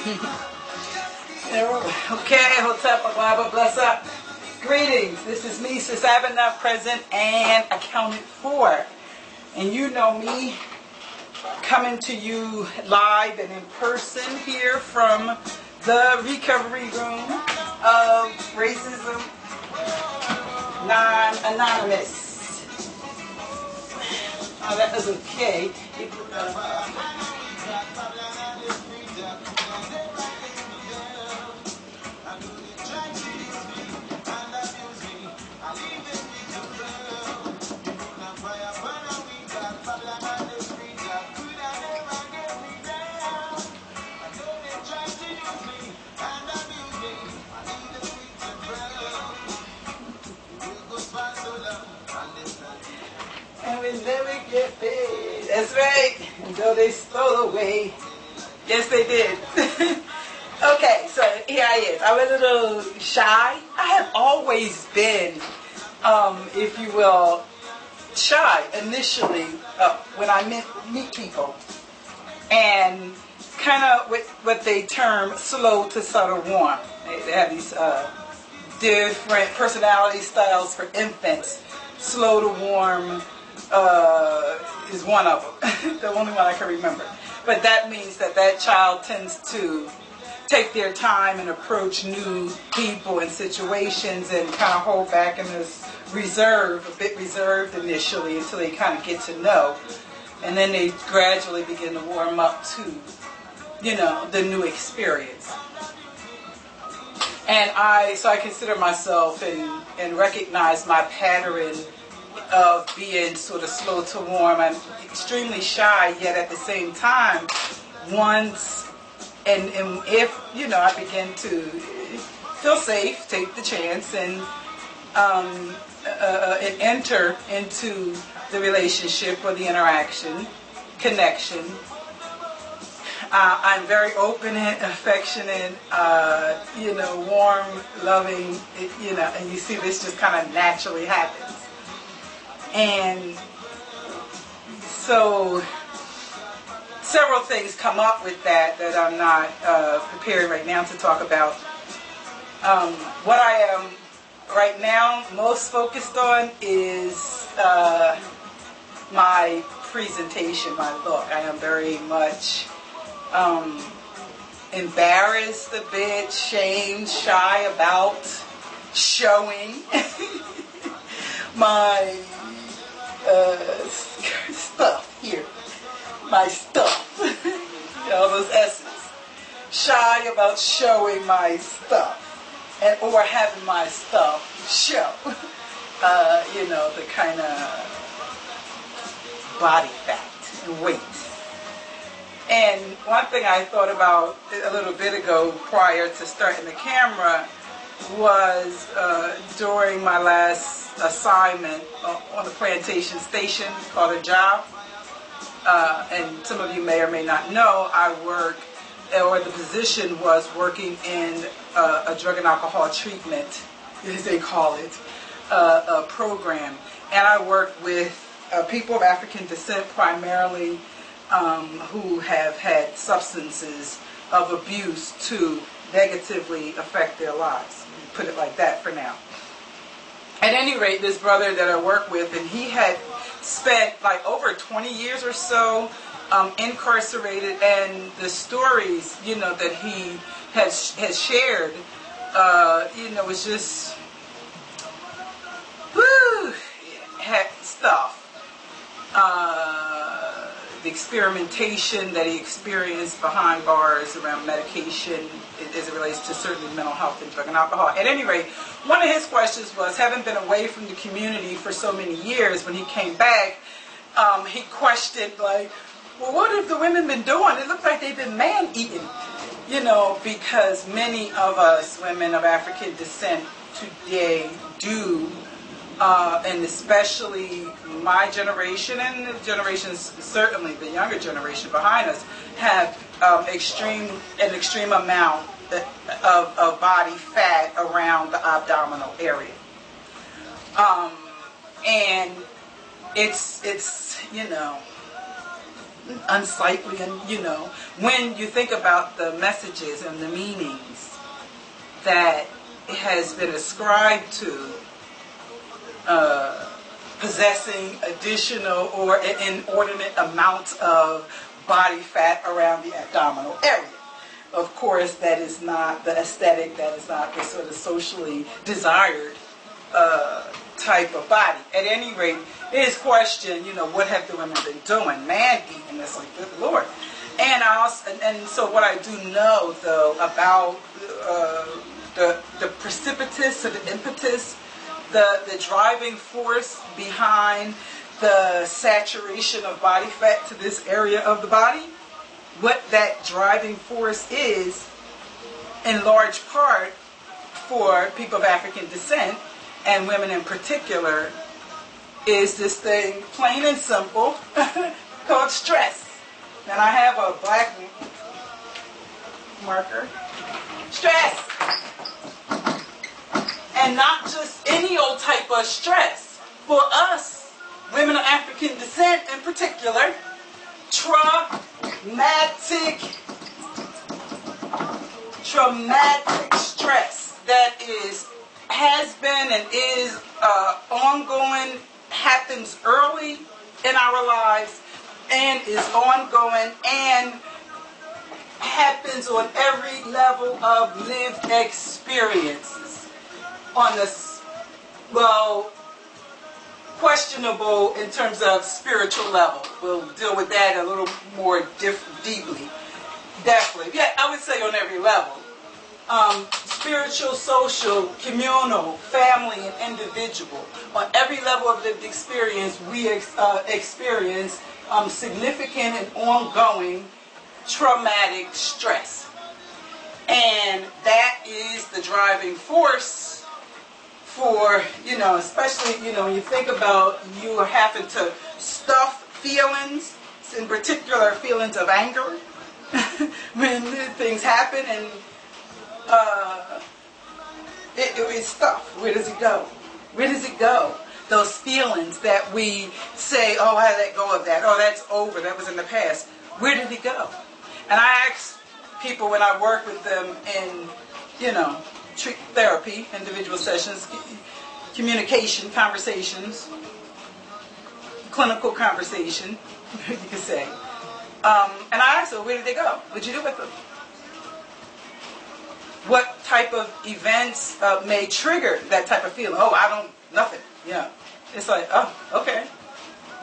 Okay, Hotep, Agwaba, bless up. Greetings. This is me, Sis Abena, present and accounted for. And you know me, coming to you live and in person here from the recovery room of Racism Non-Anonymous. Oh, that was okay. And we never get paid. That's right. Until they stole away. Yes, they did. Okay, so here I is. I'm a little shy. I have always been, if you will, shy initially when I meet people. And kind of what they term slow to subtle warm. They have these different personality styles for infants. Slow to warm is one of them. The only one I can remember. But that means that child tends to take their time and approach new people and situations and kind of hold back in this reserve, a bit reserved initially until they kind of get to know. And then they gradually begin to warm up to, the new experience. And so I consider myself and recognize my pattern of being sort of slow to warm. I'm extremely shy, yet at the same time, once and if I begin to feel safe, take the chance, and enter into the relationship or the interaction, connection. I'm very open and affectionate, warm, loving, and you see this just kind of naturally happens. And so several things come up with that I'm not prepared right now to talk about. What I am right now most focused on is my presentation, my look. I am very much embarrassed a bit, shamed, shy about showing my stuff here. My stuff. Those S's. Shy about showing my stuff. Or having my stuff show. The kind of body fat and weight. And one thing I thought about a little bit ago prior to starting the camera was during my last assignment on the plantation station called a job. And some of you may or may not know, the position was working in a drug and alcohol treatment, as they call it, a program. And I work with people of African descent primarily who have had substances of abuse to negatively affect their lives. Put it like that for now. At any rate, this brother that I work with, and he had spent like over 20 years or so incarcerated, and the stories, that he has shared, was just, had stuff. The experimentation that he experienced behind bars around medication as it relates to certainly mental health and drug and alcohol. At any rate, one of his questions was, having been away from the community for so many years, when he came back, he questioned, like, well, what have the women been doing? It looks like they've been man-eating, because many of us, women of African descent today, do, and especially my generation and the generations, certainly the younger generation behind us, have an extreme amount of body fat around the abdominal area. And it's unsightly, and when you think about the messages and the meanings that has been ascribed to possessing additional or inordinate amounts of body fat around the abdominal area. Of course, that is not the aesthetic, that is not the sort of socially desired type of body. At any rate, it is questioned, what have the women been doing? Man eating, it's like, good Lord. And so what I do know, though, about the precipitous or the impetus, the driving force behind the saturation of body fat to this area of the body, what that driving force is, in large part, for people of African descent, and women in particular, is this thing, plain and simple, called stress. And I have a black marker. Stress! And not just any old type of stress. For us, women of African descent in particular, traumatic stress that has been and is ongoing, happens early in our lives, and is ongoing and happens on every level of lived experiences. On this, questionable in terms of spiritual level. We'll deal with that a little more deeply. Definitely. Yeah, I would say on every level. Spiritual, social, communal, family, and individual. On every level of lived experience, we experience significant and ongoing traumatic stress. And that is the driving force for, especially, when you think about you having to stuff feelings, in particular feelings of anger, when things happen and it's stuff. Where does it go? Where does it go? Those feelings that we say, oh, I let go of that. Oh, that's over. That was in the past. Where did it go? And I ask people when I work with them in, therapy, individual sessions, communication, conversations, clinical conversation, you could say. And I ask them, where did they go? What'd you do with them? What type of events may trigger that type of feeling? Oh, nothing. It's like, oh, okay.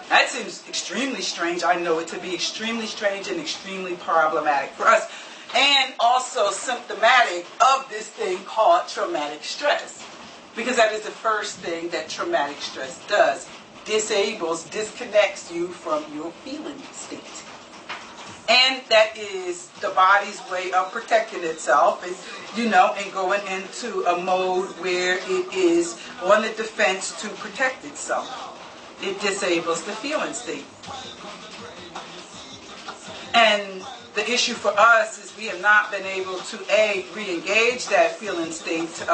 That seems extremely strange. I know it to be extremely strange and extremely problematic for us. And also symptomatic of this thing called traumatic stress. Because that is the first thing that traumatic stress does. Disconnects you from your feeling state. And that is the body's way of protecting itself and going into a mode where it is on the defense to protect itself. It disables the feeling state. And the issue for us is we have not been able to, re-engage that feeling state,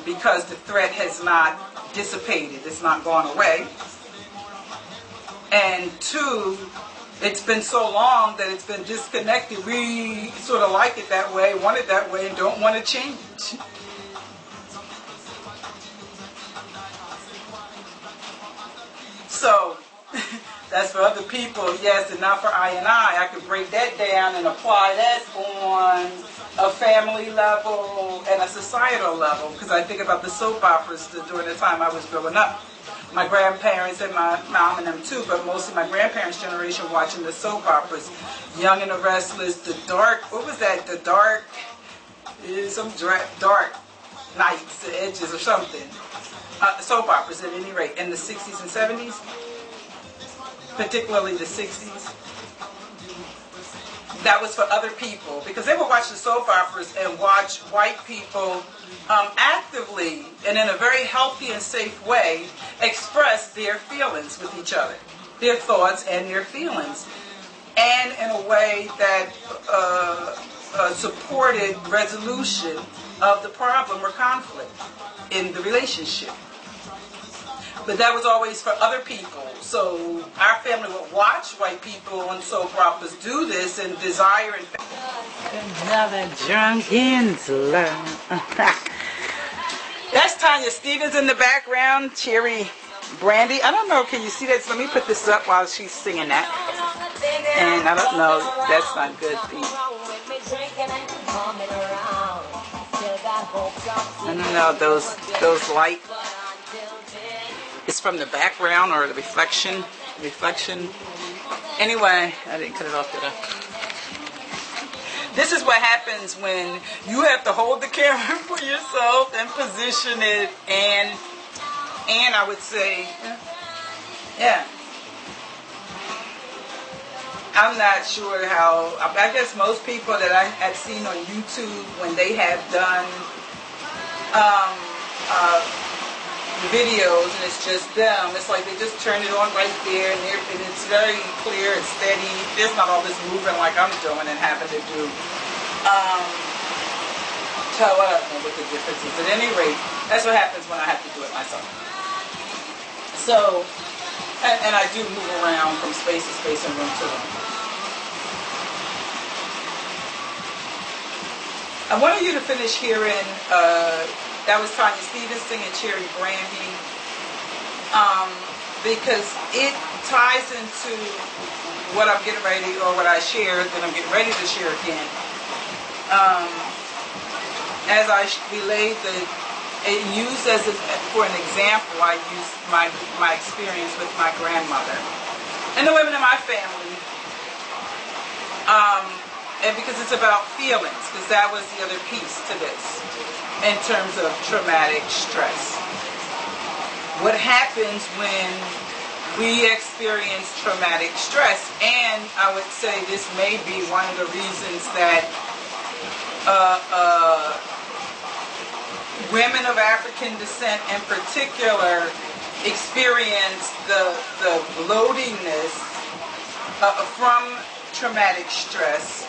because the threat has not dissipated. It's not gone away. And two, it's been so long that it's been disconnected. We sort of like it that way, want it that way, and don't want to change. So, that's for other people, yes, and not for I and I. I could break that down and apply that on a family level and a societal level, because I think about the soap operas during the time I was growing up. My grandparents and my mom and them too, but mostly my grandparents' generation watching the soap operas. Young and the Restless, the dark, what was that? The dark, dark nights, the edges or something. Soap operas at any rate, in the 60s and 70s, particularly the 60s. That was for other people, because they would watch the soap operas and watch white people actively and in a very healthy and safe way express their feelings with each other, their thoughts and their feelings, and in a way that supported resolution of the problem or conflict in the relationship. But that was always for other people. So our family would watch white people and soap operas do this and desire and another drunken slur. That's Tanya Stevens in the background, Cherry Brandy. I don't know, can you see that? So let me put this up while she's singing that. And I don't know, that's not good. I don't know, those light. It's from the background or the reflection. Anyway, I didn't cut it off, did I? This is what happens when you have to hold the camera for yourself and position it, and I would say, yeah. I'm not sure how. I guess most people that I have seen on YouTube when they have done videos and it's just them, it's like they just turn it on right there and it's very clear, it's steady. There's not all this moving like I'm doing and having to do. So I don't know what the difference is. At any rate, that's what happens when I have to do it myself. So, and I do move around from space to space and room to room. I wanted you to finish hearing, that was Tanya Stevens singing Cherry Brandy, because it ties into what I'm getting ready, or what I shared, that I'm getting ready to share again. As I relayed and used for an example, I used my experience with my grandmother and the women in my family. And because it's about feelings, because that was the other piece to this, in terms of traumatic stress. What happens when we experience traumatic stress? And I would say this may be one of the reasons that women of African descent in particular experience the bloatingness from traumatic stress.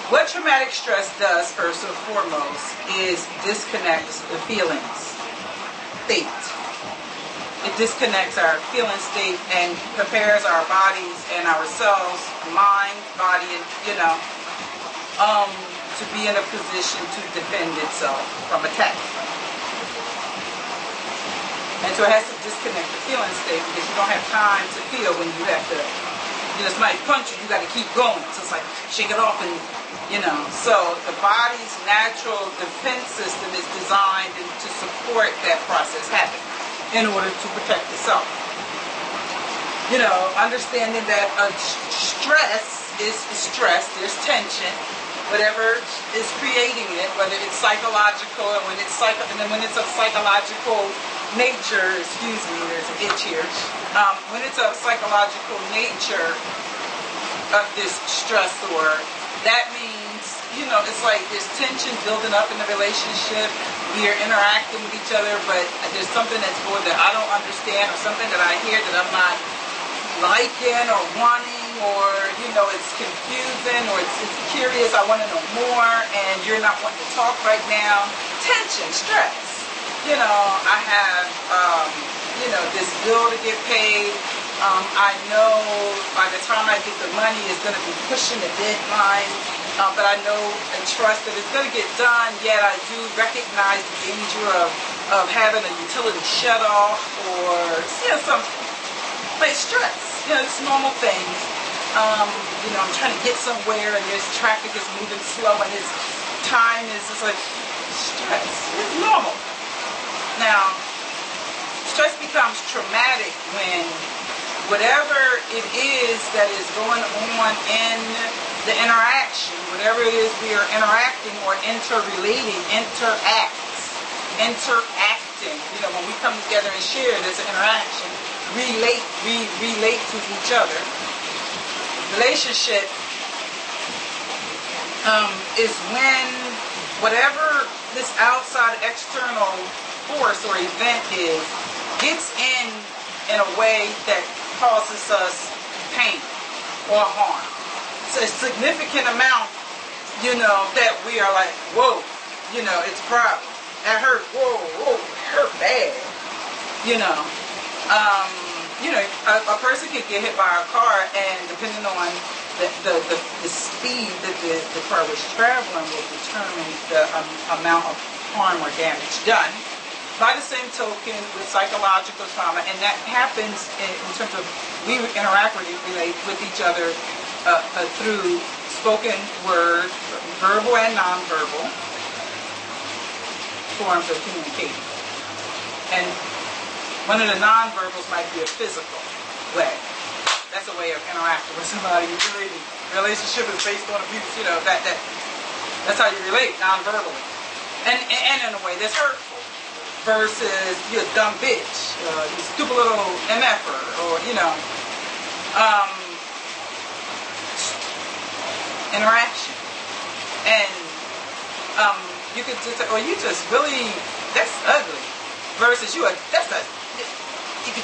What traumatic stress does, first and foremost, is disconnects the feelings state. It disconnects our feeling state and prepares our bodies and ourselves, mind, body, and, to be in a position to defend itself from attack. And so it has to disconnect the feeling state, because you don't have time to feel when you have to, somebody punch you, you got to keep going. So it's like, shake it off and, So the body's natural defense system is designed to support that process happening in order to protect itself. Understanding that stress is stress, there's tension, whatever is creating it, whether it's psychological, and when it's of psychological nature, excuse me, there's an itch here. When it's of psychological nature of this stressor, that means, it's like there's tension building up in the relationship. We are interacting with each other, but there's something that's going that I don't understand, or something that I hear that I'm not liking or wanting, or, it's confusing, or it's curious, I want to know more, and you're not wanting to talk right now. Tension, stress. I have, this bill to get paid. I know by the time I get the money, it's going to be pushing the deadline. But I know and trust that it's going to get done, yet I do recognize the danger of having a utility shut off, or, something. But it's stress. It's normal things. I'm trying to get somewhere, and this traffic is moving slow, and it's like stress. It's normal. Now, stress becomes traumatic when whatever it is that is going on in the interaction, whatever it is we are interacting or interrelating, interacting, when we come together and share this interaction, relate to each other. Relationship is when whatever this outside external force or event is gets in a way that causes us pain or harm. It's a significant amount, that we are like, whoa, it's a problem. That hurt, whoa, hurt bad. You know, a person could get hit by a car, and depending on the speed that the car was traveling will determine the amount of harm or damage done. By the same token, with psychological trauma, and that happens in terms of we interact with each other through spoken word, verbal and nonverbal forms of communicating. And one of the nonverbals might be a physical way. That's a way of interacting with somebody. Relationship is based on abuse. That's how you relate nonverbally, and in a way that's hurtful. Versus you're a dumb bitch, you stupid little MFer, or interaction, and you could just say, "Oh, you just really that's ugly," versus you could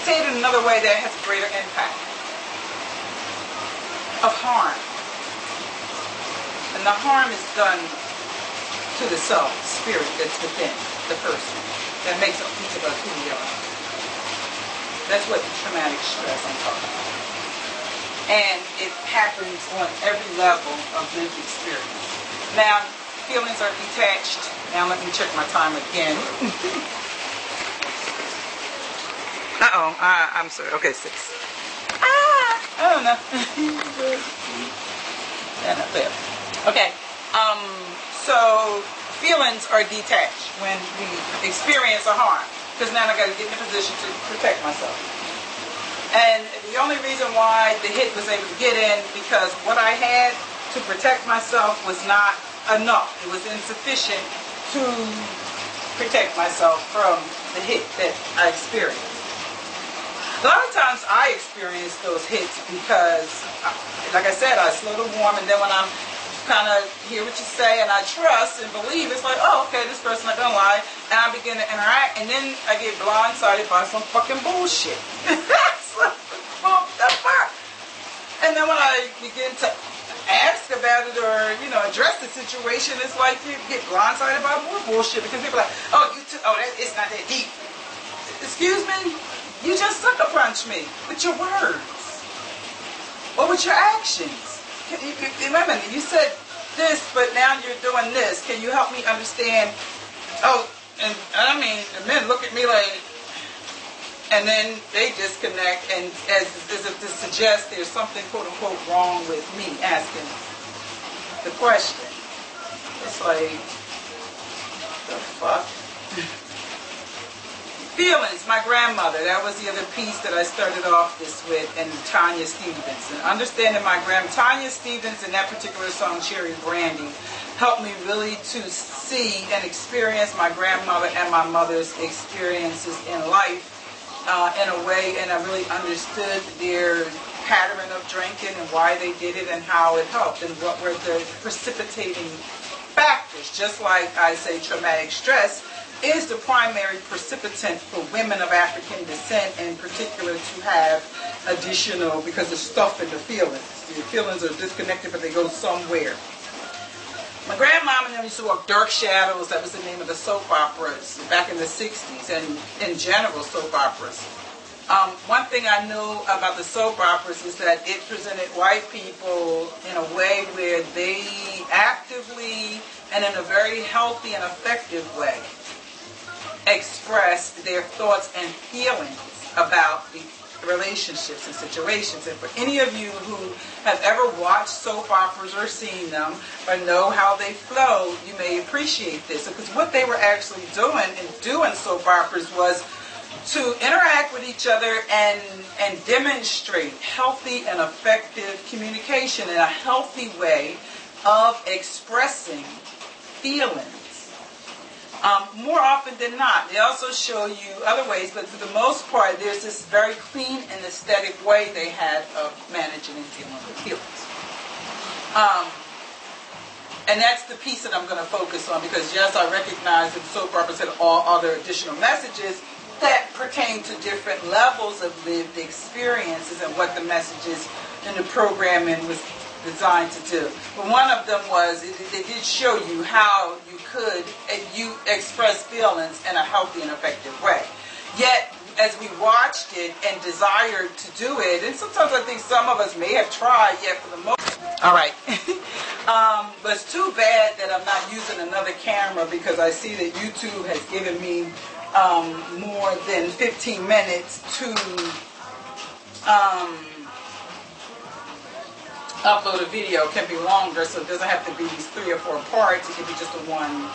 say it in another way that has a greater impact of harm, and the harm is done to the soul, spirit that's within the person. That makes up each of us who we are. That's what traumatic stress I'm talking about. And it happens on every level of lived experience. Now, feelings are detached. Now let me check my time again. I'm sorry. Okay, 6. I don't know. Okay. So feelings are detached when we experience a harm, because now I got to get in a position to protect myself. And the only reason why the hit was able to get in, because what I had to protect myself was not enough. It was insufficient to protect myself from the hit that I experienced. A lot of times I experience those hits because, like I said, I slow to warm, and then when I'm kind of hear what you say and I trust and believe, it's like, oh, okay, this person not gonna lie, and I begin to interact, and then I get blindsided by some fucking bullshit. And then when I begin to ask about it or address the situation, it's like you get blindsided by more bullshit, because people are like, oh, it's not that deep. Excuse me, you just sucker punch me with your words or with your actions. Remember, you said this, but now you're doing this. Can you help me understand? Oh, and I mean, the men look at me like, and then they disconnect, and as if to suggest there's something quote unquote wrong with me asking the question. It's like, the fuck? Feelings, my grandmother, that was the other piece that I started off this with, and Tanya Stevens. And understanding my Tanya Stevens in that particular song, Cherry Brandy, helped me really to see and experience my grandmother and my mother's experiences in life in a way, and I really understood their pattern of drinking and why they did it and how it helped and what were the precipitating factors. Just like I say, traumatic stress is the primary precipitant for women of African descent, in particular, to have additional, because of stuff in the feelings. The feelings are disconnected, but they go somewhere. My grandmama and them used to work Dark Shadows. That was the name of the soap operas back in the 60s, and in general soap operas. One thing I knew about the soap operas is that it presented white people in a way where they actively and in a very healthy and effective way express their thoughts and feelings about the relationships and situations. And for any of you who have ever watched soap operas or seen them or know how they flow, you may appreciate this, because what they were actually doing in doing soap operas was to interact with each other and demonstrate healthy and effective communication in a healthy way of expressing feelings. More often than not, they also show you other ways, but for the most part, there's this very clean and aesthetic way they had of managing and dealing with feelings. And that's the piece that I'm going to focus on, because yes, I recognize that soap operas had all other additional messages that pertain to different levels of lived experiences and what the messages in the programming was designed to do. But one of them was, they did show you how you could you express feelings in a healthy and effective way. Yet, as we watched it and desired to do it, and sometimes I think some of us may have tried, yet for the most. All right. But it's too bad that I'm not using another camera, because I see that YouTube has given me more than 15 minutes to upload a video. It can be longer, so it doesn't have to be these 3 or 4 parts. It can be just a one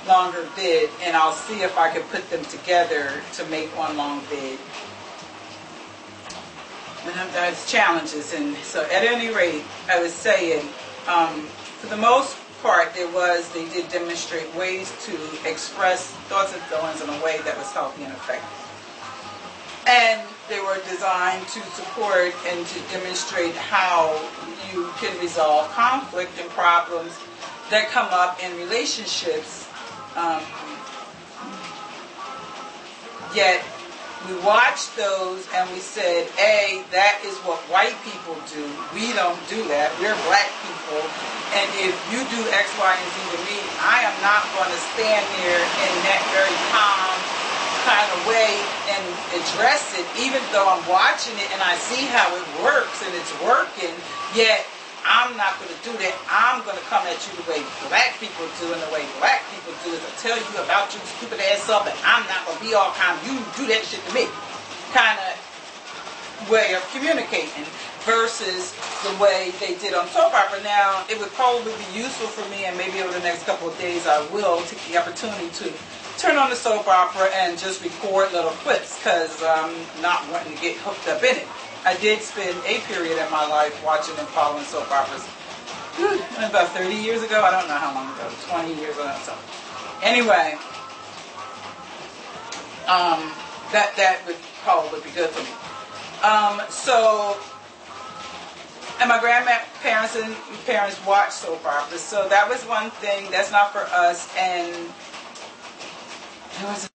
longer vid, and I'll see if I can put them together to make one long vid. And there's challenges, and so at any rate, I was saying, for the most part, they did demonstrate ways to express thoughts and feelings in a way that was healthy and effective. And they were designed to support and to demonstrate how you can resolve conflict and problems that come up in relationships. Yet we watched those and we said, A, that is what white people do. We don't do that. We're black people. And if you do X, Y, and Z to me, I am not going to stand there in that very calm kind of way and address it, even though I'm watching it and I see how it works and it's working. Yet I'm not going to do that. I'm going to come at you the way black people do, and the way black people do is I tell you about your stupid ass up, and I'm not going to be all kind of, you do that shit to me kind of way of communicating, versus the way they did on soap opera. Now, it would probably be useful for me, and maybe over the next couple of days I will take the opportunity to turn on the soap opera and just record little clips, because I'm not wanting to get hooked up in it. I did spend a period in my life watching and following soap operas. About 30 years ago. I don't know how long ago. 20 years ago. So. Anyway, that would probably be good for me. And my grandparents and parents watched soap operas. So that was one thing. That's not for us. And it was